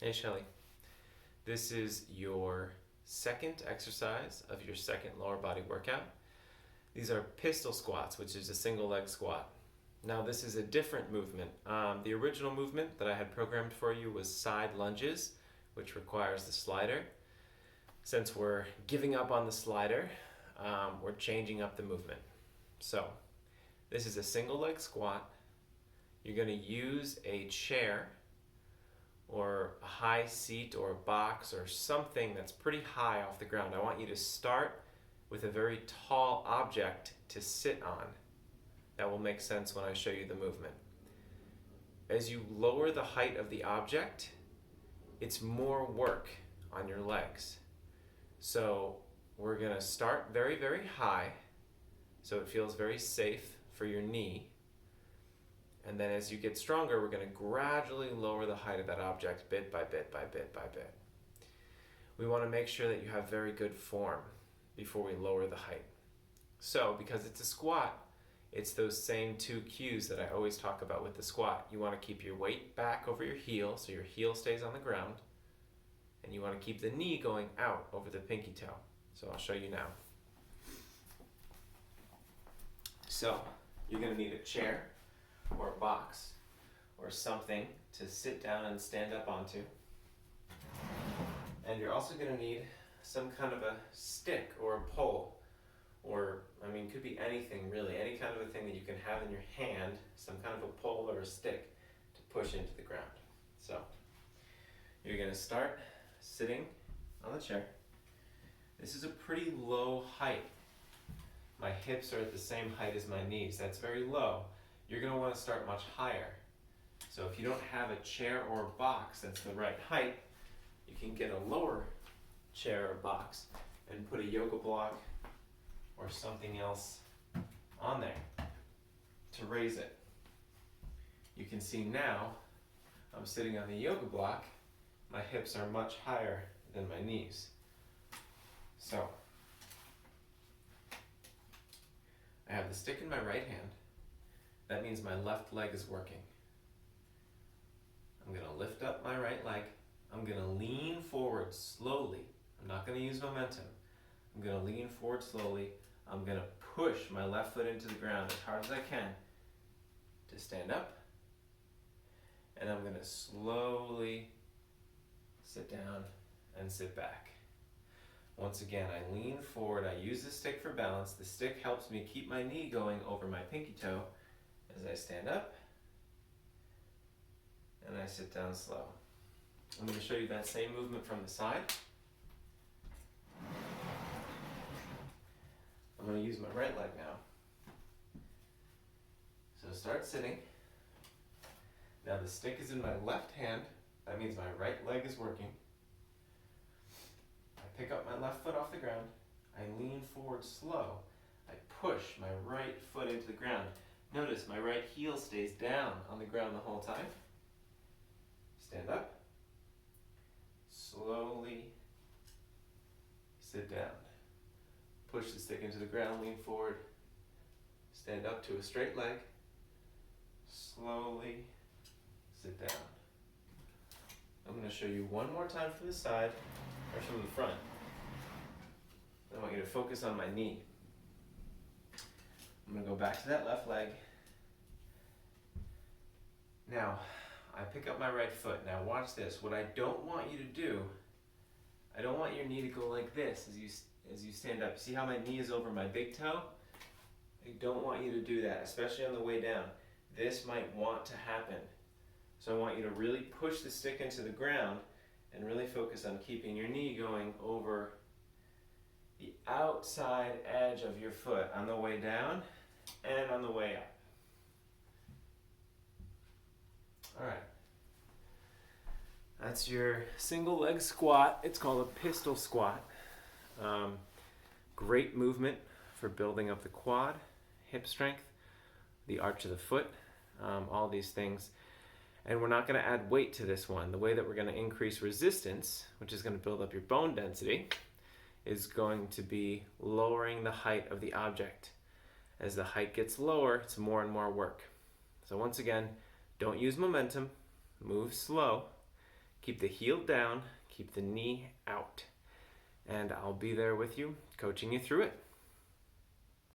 Hey Shelley, this is your second exercise of your second lower body workout. These are pistol squats, which is a single leg squat. Now this is a different movement. The original movement that I had programmed for you was side lunges, which requires the slider. Since we're giving up on the slider, we're changing up the movement. So this is a single leg squat. You're going to use a chair or a high seat or a box or something that's pretty high off the ground. I want you to start with a very tall object to sit on. That will make sense when I show you the movement. As you lower the height of the object, it's more work on your legs. So we're going to start very, very high so it feels very safe for your knee. And then as you get stronger, we're going to gradually lower the height of that object bit by bit by bit by bit. We want to make sure that you have very good form before we lower the height. So because it's a squat, it's those same two cues that I always talk about with the squat. You want to keep your weight back over your heel so your heel stays on the ground. And you want to keep the knee going out over the pinky toe. So I'll show you now. So you're going to need a chair or a box or something to sit down and stand up onto. And you're also going to need some kind of a stick or a pole, or could be anything really, any kind of a thing that you can have in your hand, some kind of a pole or a stick to push into the ground. So you're going to start sitting on the chair. This is a pretty low height. My hips are at the same height as my knees. That's very low. You're going to want to start much higher. So if you don't have a chair or a box that's the right height, you can get a lower chair or box and put a yoga block or something else on there to raise it. You can see now I'm sitting on the yoga block. My hips are much higher than my knees. So I have the stick in my right hand. That means my left leg is working. I'm going to lift up my right leg. I'm going to lean forward slowly. I'm not going to use momentum. I'm going to lean forward slowly. I'm going to push my left foot into the ground as hard as I can to stand up. And I'm going to slowly sit down and sit back. Once again, I lean forward. I use the stick for balance. The stick helps me keep my knee going over my pinky toe as I stand up and I sit down slow. I'm going to show you that same movement from the side. I'm going to use my right leg now. So start sitting. Now the stick is in my left hand. That means my right leg is working. I pick up my left foot off the ground. I lean forward slow. I push my right foot into the ground. Notice my right heel stays down on the ground the whole time. Stand up. Slowly sit down. Push the stick into the ground, lean forward. Stand up to a straight leg. Slowly sit down. I'm going to show you one more time from the side, or from the front. I want you to focus on my knee. I'm going to go back to that left leg. Now, I pick up my right foot. Now watch this. What I don't want you to do, I don't want your knee to go like this as you stand up. See how my knee is over my big toe? I don't want you to do that, especially on the way down. This might want to happen. So I want you to really push the stick into the ground and really focus on keeping your knee going over the outside edge of your foot on the way down and on the way up. All right. That's your single leg squat. It's called a pistol squat. Great movement for building up the quad, hip strength, the arch of the foot, all these things. And we're not going to add weight to this one. The way that we're going to increase resistance, which is going to build up your bone density, is going to be lowering the height of the object. As the height gets lower, it's more and more work. So once again, don't use momentum, move slow, Keep the heel down, keep the knee out. And I'll be there with you, coaching you through it.